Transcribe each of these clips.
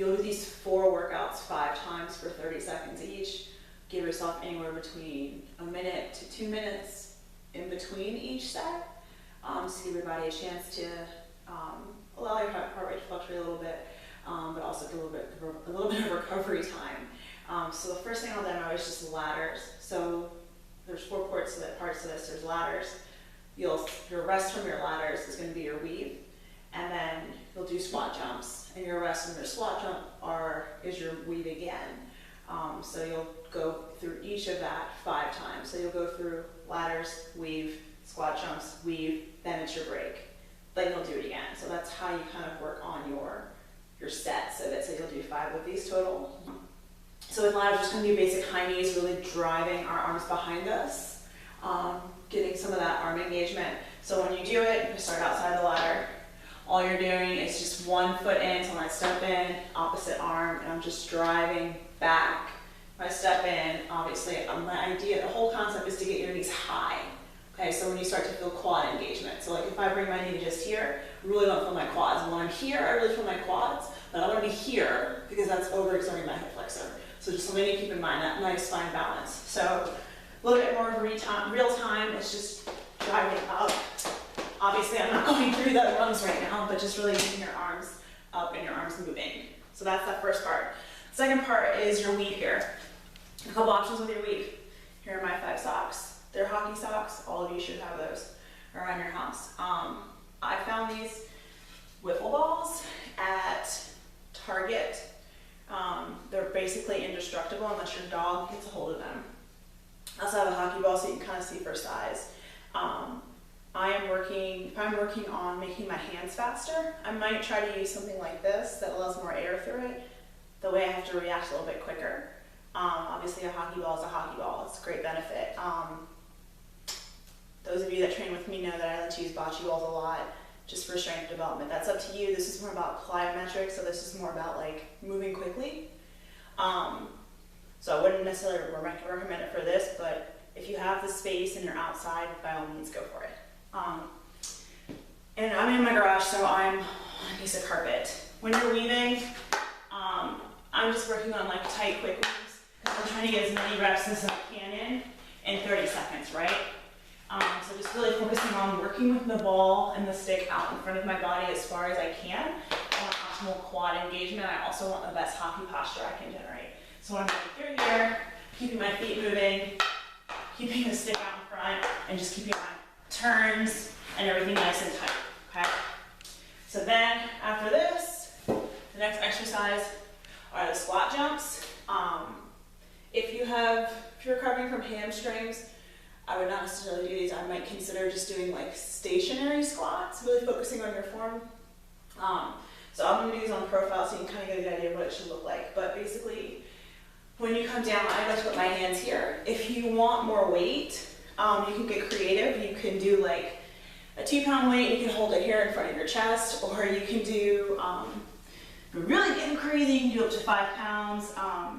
You'll do these 4 workouts 5 times for 30 seconds each. Give yourself anywhere between a minute to 2 minutes in between each set. So give your body a chance to allow your heart rate to fluctuate a little bit, but also a little bit of recovery time. So the first thing I'll demo is just ladders. So there's 4 parts to this. There's ladders. Your rest from your ladders is going to be your weave, and then you'll do squat jumps, and your rest from your squat jump is your weave again. So you'll go through each of that 5 times. So you'll go through ladders, weave, squat jumps, weave, then it's your break. Then you'll do it again. So that's how you kind of work on your sets of it. So you'll do 5 of these total. So with ladders, we're just going to do basic high knees, really driving our arms behind us, getting some of that arm engagement. So when you do it, you start outside the ladder. All you're doing is just 1 foot in, so when I step in, opposite arm, and I'm just driving back. If I step in, obviously, the whole concept is to get your knees high. Okay, so when you start to feel quad engagement. So like if I bring my knee to just here, I really don't feel my quads. And when I'm here, I really feel my quads, but I want to be here because that's overexerting my hip flexor. So just something to keep in mind, that nice fine balance. So a little bit more of real time, it's just driving up. Obviously, I'm not going through the rungs right now, but just really getting your arms up and your arms moving. So that's that first part. Second part is your weave here. A couple options with your weave. Here are my 5 socks. They're hockey socks. All of you should have those around your house. I found these wiffle balls at Target. They're basically indestructible unless your dog gets a hold of them. I also have a hockey ball so you can kind of see for size. If I'm working on making my hands faster, I might try to use something like this that allows more air through it. The way I have to react a little bit quicker. Obviously a hockey ball is a hockey ball. It's a great benefit. Those of you that train with me know that I like to use bocce balls a lot just for strength development. That's up to you. This is more about plyometrics, so this is more about like moving quickly. So I wouldn't necessarily recommend it for this, but if you have the space and you're outside, by all means go for it. And I'm in my garage, so I'm on a piece of carpet. When you're weaving, I'm just working on like tight, quick weaves. I'm trying to get as many reps as I can in 30 seconds, right? So just really focusing on working with the ball and the stick out in front of my body as far as I can. I want optimal quad engagement. I also want the best hockey posture I can generate. So when I'm going through here, keeping my feet moving, keeping the stick out in front, and just keeping my turns and everything nice and tight, okay? So then, after this, the next exercise are the squat jumps. If you're recovering from hamstrings, I would not necessarily do these. I might consider just doing like stationary squats, really focusing on your form. So I'm gonna do these on profile so you can kind of get a good idea of what it should look like. But basically, when you come down, I like to put my hands here. If you want more weight, you can get creative. You can do like a 2-pound weight, you can hold it here in front of your chest, or you can do, if you're really getting crazy, you can do up to 5 pounds. I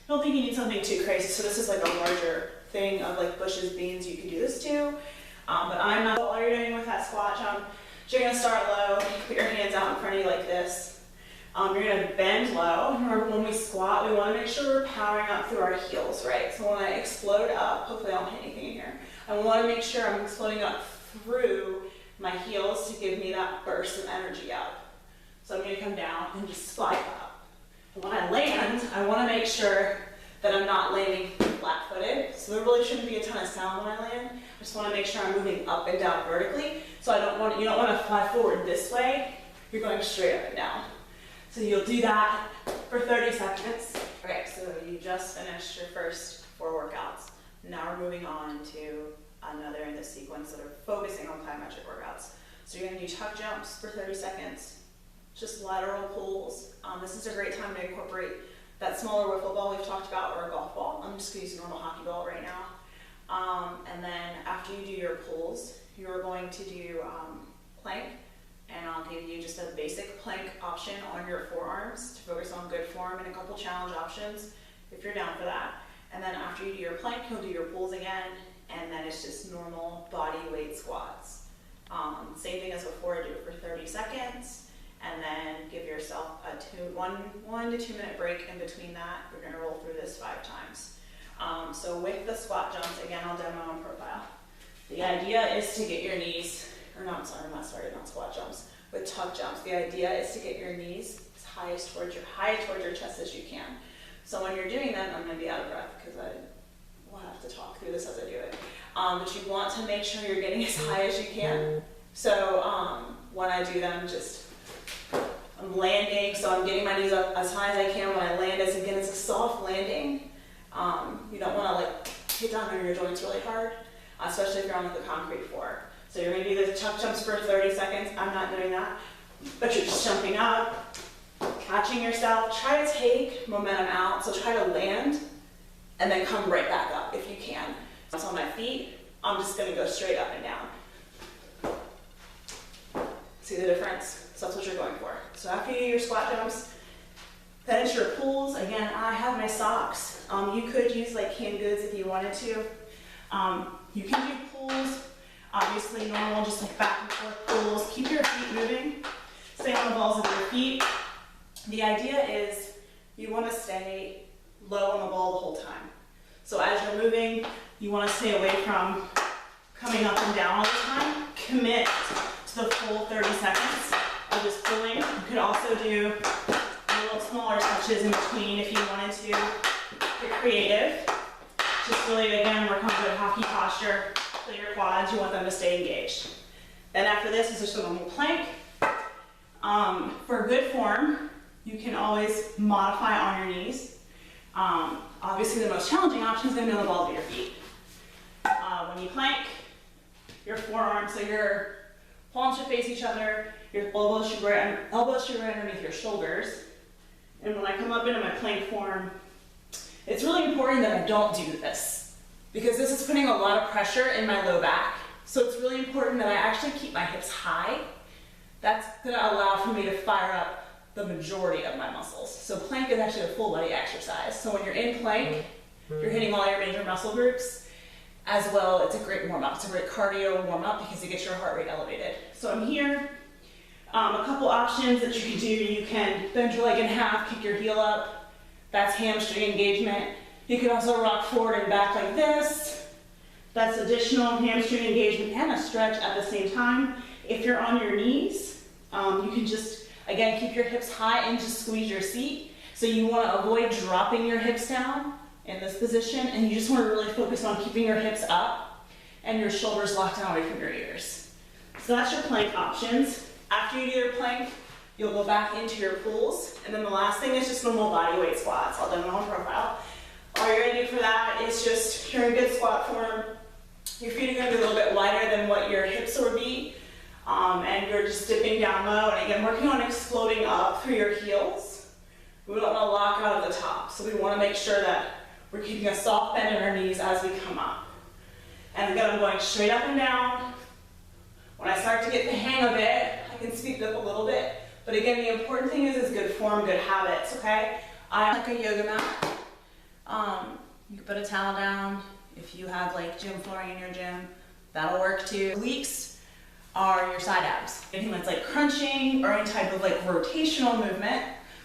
don't think you need something too crazy, so this is like a larger thing of like bushes, beans, you can do this too. But I'm not, all you're doing with that squat jump, you're gonna start low, put your hands out in front of you like this. You're gonna bend low. Remember when we squat, we wanna make sure we're powering up through our heels, right? So when I explode up, hopefully I don't hit anything in here. I wanna make sure I'm exploding up through my heels to give me that burst of energy up. So I'm gonna come down and just slide up. And when I land, I wanna make sure that I'm not landing flat-footed. So there really shouldn't be a ton of sound when I land. I just wanna make sure I'm moving up and down vertically. So you don't wanna fly forward this way. You're going straight up and down. So you'll do that for 30 seconds. Okay, so you just finished your first 4 workouts. Now we're moving on to another in the sequence that are focusing on plyometric workouts. So you're gonna do tuck jumps for 30 seconds, just lateral pulls. This is a great time to incorporate that smaller wiffle ball we've talked about, or a golf ball. I'm just gonna use a normal hockey ball right now. And then after you do your pulls, you're going to do plank. And I'll give you just a basic plank option on your forearms to focus on good form, and a couple challenge options if you're down for that. And then after you do your plank, you'll do your pulls again, and then it's just normal body weight squats. Same thing as before, do it for 30 seconds, and then give yourself a 1 to 2 minute break in between that. We're gonna roll through this 5 times. So with the squat jumps, again, I'll demo on profile. The idea is to get your knees, or no, I'm sorry, not squat jumps, with tuck jumps. The idea is to get your knees as high towards your chest as you can. So when you're doing that, I'm gonna be out of breath because I will have to talk through this as I do it. But you want to make sure you're getting as high as you can. So when I do them, I'm landing, so I'm getting my knees up as high as I can. When I land, it's a soft landing. You don't want to like hit down on your joints really hard, especially if you're on like the concrete floor. So you're going to do the tuck jumps for 30 seconds. I'm not doing that, but you're just jumping up, catching yourself. Try to take momentum out, so try to land and then come right back up if you can. So on my feet, I'm just going to go straight up and down. See the difference? So that's what you're going for. So after you do your squat jumps, finish your pulls. Again, I have my socks. You could use like canned goods if you wanted to. You can do pulls, obviously normal, just like back and forth pulls. Keep your feet moving. Stay on the balls of your feet. The idea is you want to stay low on the ball the whole time. So as you're moving, you want to stay away from coming up and down all the time. Commit to the full 30 seconds of just pulling. You could also do little smaller touches in between if you wanted to. Get creative. Just really, again, work on good hockey posture. So your quads, you want them to stay engaged. Then after this is just a normal plank. For good form, you can always modify on your knees. Obviously the most challenging option is going to be on the balls of your feet. When you plank, your forearms, so your palms should face each other, your elbows should be right underneath your shoulders. And when I come up into my plank form, it's really important that I don't do this because this is putting a lot of pressure in my low back. So it's really important that I actually keep my hips high. That's going to allow for me to fire up the majority of my muscles. So plank is actually a full body exercise. So when you're in plank, you're hitting all your major muscle groups as well. It's a great warm up. It's a great cardio warm up because it gets your heart rate elevated. So I'm here. A couple options that you can do. You can bend your leg in half, kick your heel up. That's hamstring engagement. You can also rock forward and back like this. That's additional hamstring engagement and a stretch at the same time. If you're on your knees, you can just, again, keep your hips high and just squeeze your seat. So you want to avoid dropping your hips down in this position, and you just want to really focus on keeping your hips up and your shoulders locked down away from your ears. So that's your plank options. After you do your plank, you'll go back into your pulls, and then the last thing is just normal body weight squats. I'll demo on profile. All you're going to do for that is just, you're in good squat form. Your feet are going to be a little bit wider than what your hips would be, and you're just dipping down low, and again, working on exploding up through your heels. We don't want to lock out of the top, so we want to make sure that we're keeping a soft bend in our knees as we come up. And again, I'm going straight up and down. When I start to get the hang of it, I can speed up a little bit. But again, the important thing is good form, good habits, okay? I like a yoga mat. You can put a towel down. If you have like gym flooring in your gym, that'll work too. Obliques are your side abs. Anything that's like crunching or any type of like rotational movement,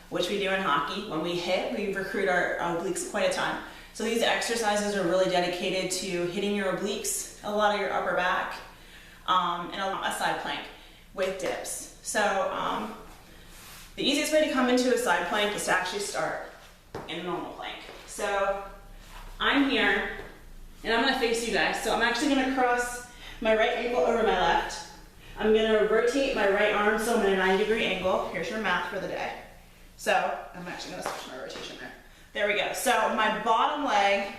which we do in hockey. When we hit, we recruit our obliques quite a ton. So these exercises are really dedicated to hitting your obliques, a lot of your upper back, and a side plank with dips. So the easiest way to come into a side plank is to actually start in a normal plank. So I'm here, and I'm gonna face you guys. So I'm actually gonna cross my right ankle over my left. I'm gonna rotate my right arm, so I'm at a 90-degree angle. Here's your math for the day. So I'm actually gonna switch my rotation there. There we go. So my bottom leg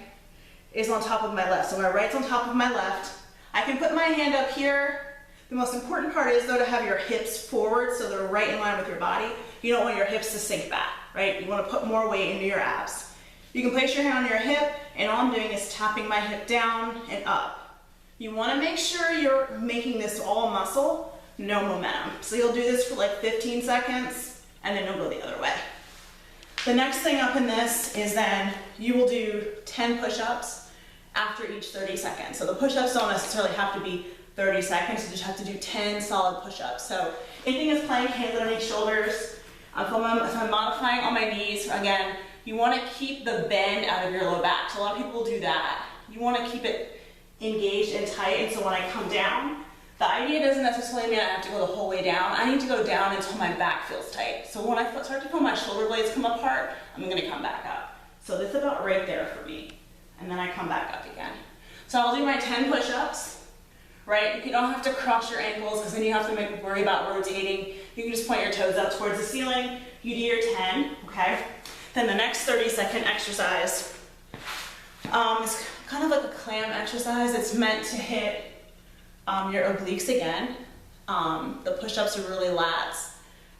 is on top of my left. So my right's on top of my left. I can put my hand up here. The most important part is though to have your hips forward so they're right in line with your body. You don't want your hips to sink back, right? You want to put more weight into your abs. You can place your hand on your hip, and all I'm doing is tapping my hip down and up. You want to make sure you're making this all muscle, no momentum. So you'll do this for like 15 seconds, and then you'll go the other way. The next thing up in this is then you will do 10 push-ups after each 30 seconds. So the push-ups don't necessarily have to be 30 seconds. You just have to do 10 solid push-ups. So anything is plank, hands underneath shoulders. If I'm modifying on my knees, again, you want to keep the bend out of your low back. So a lot of people do that. You want to keep it engaged and tight, and so when I come down, the idea doesn't necessarily mean I have to go the whole way down. I need to go down until my back feels tight. So when I start to feel my shoulder blades come apart, I'm going to come back up. So that's about right there for me. And then I come back up again. So I'll do my 10 push-ups, right? You don't have to cross your ankles because then you have to worry about rotating. You can just point your toes up towards the ceiling. You do your 10, okay? Then the next 30-second exercise is kind of like a clam exercise. It's meant to hit your obliques again. The push-ups are really lats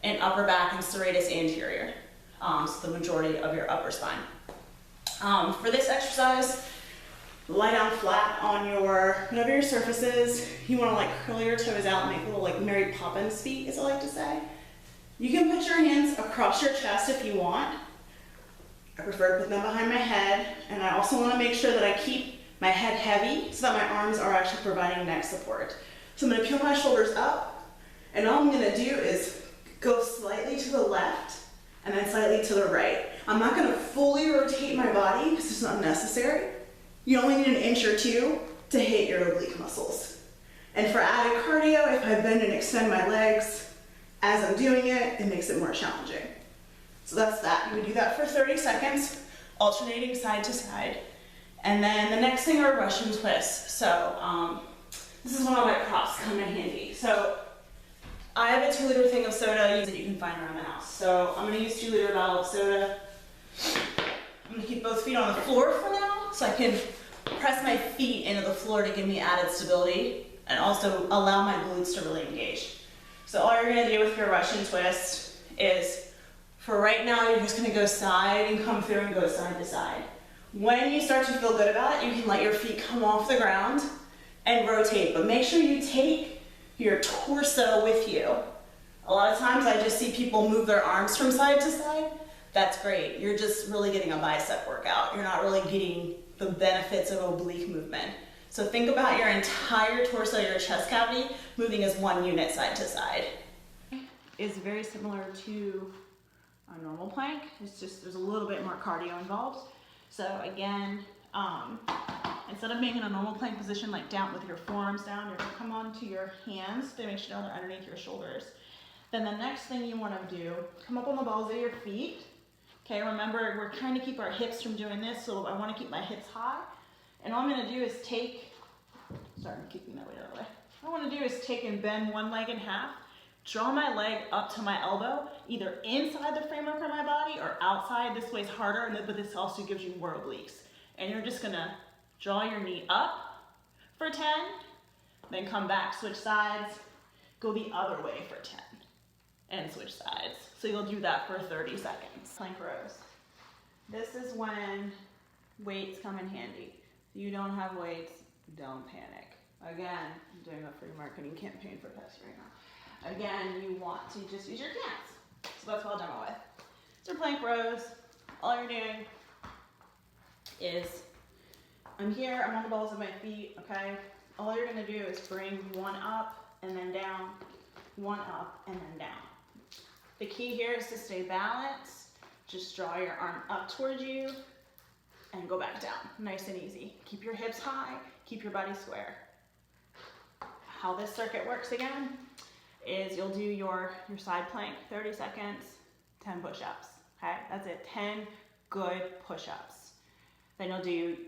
and upper back and serratus anterior. So the majority of your upper spine. For this exercise, lie down flat on whatever your surface is. You want to like curl your toes out and make little like Mary Poppins feet, as I like to say. You can put your hands across your chest if you want. I prefer to put them behind my head, and I also want to make sure that I keep my head heavy so that my arms are actually providing neck support. So I'm going to peel my shoulders up, and all I'm going to do is go slightly to the left and then slightly to the right. I'm not going to fully rotate my body because it's not necessary. You only need an inch or two to hit your oblique muscles. And for added cardio, if I bend and extend my legs as I'm doing it, it makes it more challenging. So that's that. You would do that for 30 seconds, alternating side to side. And then the next thing are Russian twists. So this is one of my props come in handy. So I have a 2-liter thing of soda that you can find around the house. So I'm going to use 2-liter bottle of soda. I'm going to keep both feet on the floor for now so I can press my feet into the floor to give me added stability and also allow my glutes to really engage. So all you're going to do with your Russian twist is, for right now, you're just going to go side and come through and go side to side. When you start to feel good about it, you can let your feet come off the ground and rotate, but make sure you take your torso with you. A lot of times I just see people move their arms from side to side. That's great. You're just really getting a bicep workout. You're not really getting the benefits of oblique movement. So think about your entire torso, your chest cavity, moving as one unit side to side. It's very similar to a normal plank. It's just there's a little bit more cardio involved. So again, instead of being in a normal plank position, like down with your forearms down, you're gonna come onto your hands to make sure they're underneath your shoulders. Then the next thing you wanna do, come up on the balls of your feet. Okay, remember, we're trying to keep our hips from doing this, so I wanna keep my hips high. And all I'm gonna do is sorry, I'm keeping that weight out of the way. All I wanna do is take and bend one leg in half, draw my leg up to my elbow, either inside the framework of my body or outside. This way's harder, but this also gives you more obliques. And you're just gonna draw your knee up for 10, then come back, switch sides, go the other way for 10, and switch sides. So you'll do that for 30 seconds. Plank rows. This is when weights come in handy. If you don't have weights, don't panic. Again, I'm doing a free marketing campaign for Pepsi right now. Again, you want to just use your cans. So that's what I'll demo with. So plank rows, all you're doing is, I'm here, I'm on the balls of my feet, okay? All you're gonna do is bring one up and then down, one up and then down. The key here is to stay balanced. Just draw your arm up towards you and go back down, nice and easy. Keep your hips high, keep your body square. How this circuit works again is you'll do your side plank, 30 seconds, 10 push-ups, okay? That's it, 10 good push-ups. Then you'll do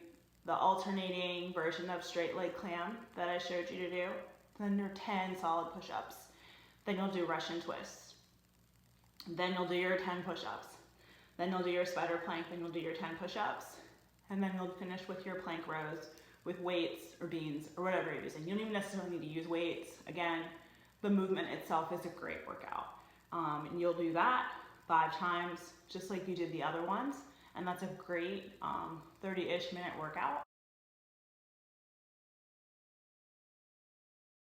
the alternating version of straight leg clam that I showed you to do. Then your 10 solid push-ups. Then you'll do Russian twists. Then you'll do your 10 push-ups. Then you'll do your spider plank, then you'll do your 10 push-ups. And then you'll finish with your plank rows with weights or beans or whatever you're using. You don't even necessarily need to use weights. Again, the movement itself is a great workout. And you'll do that 5 times, just like you did the other ones. And that's a great 30-ish minute workout.